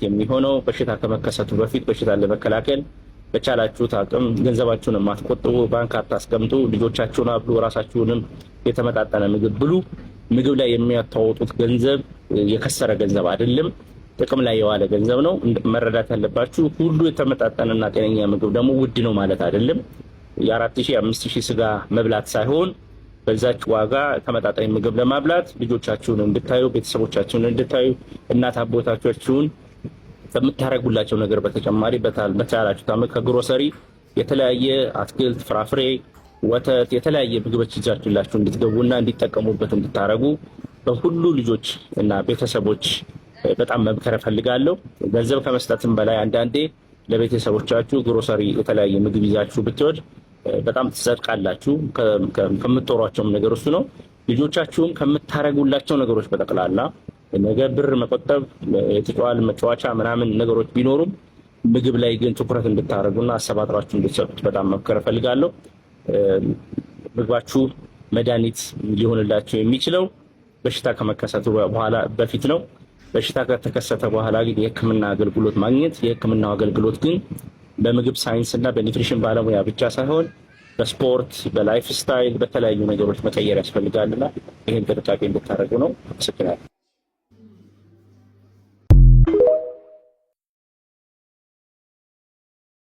የሚሆነው በሽታ ከመከሰቱ በፊት በሽታ ለመከላከል በቻላችሁት አቅም ገንዘባችሁን የማትቆጥቡ ባንክ አታስቀምጡ፣ ልጆቻችሁን አብሉ፣ ራሳችሁንም የተመጣጠነ ምግብ ብሉ። ምግብ ላይ የሚያታወጡት ገንዘብ የከሰረ ገንዘብ አይደለም፣ ጥቅም ላይ የዋለ ገንዘብ ነው። መረዳት ያለባችሁ ሁሉ የተመጣጠነና ጤነኛ ምግብ ደግሞ ውድ ነው ማለት አይደለም። የ4000 5000 ስጋ መብላት ሳይሆን በዛች ዋጋ ተመጣጣኝ ምግብ ለማብላት ልጆቻችሁን እንድታዩ፣ ቤተሰቦቻችሁን እንድታዩ፣ እናት አባቶቻችሁን ከምታረጉላቸው ነገር በተጨማሪ በቻላችሁ ታመ ከግሮሰሪ የተለያየ አትክልት፣ ፍራፍሬ፣ ወተት፣ የተለያየ ምግቦች ይዛችሁላችሁ እንድትገቡና እንዲጠቀሙበት እንድታረጉ በሁሉ ልጆች እና ቤተሰቦች በጣም መምከር እፈልጋለሁ። ገንዘብ ከመስጠትም በላይ አንዳንዴ ለቤተሰቦቻችሁ ግሮሰሪ የተለያየ ምግብ ይዛችሁ ብትወድ በጣም ትጸድቃላችሁ። ከምትጦሯቸውም ነገር እሱ ነው። ልጆቻችሁም ከምታረጉላቸው ነገሮች በጠቅላላ ነገ ብር መቆጠብ የተጫዋል መጫወቻ ምናምን ነገሮች ቢኖሩም ምግብ ላይ ግን ትኩረት እንድታረጉና አሰባጥራችሁ እንድትሰጡት በጣም መምከር እፈልጋለሁ። ምግባችሁ መድኃኒት ሊሆንላችሁ የሚችለው በሽታ ከመከሰቱ በኋላ በፊት ነው። በሽታ ከተከሰተ በኋላ ግን የሕክምና አገልግሎት ማግኘት፣ የሕክምናው አገልግሎት ግን በምግብ ሳይንስ እና በኒውትሪሽን ባለሙያ ብቻ ሳይሆን በስፖርት፣ በላይፍ ስታይል፣ በተለያዩ ነገሮች መቀየር ያስፈልጋልና ይህን ጥንቃቄ እንድታደርጉ ነው። አመሰግናለሁ።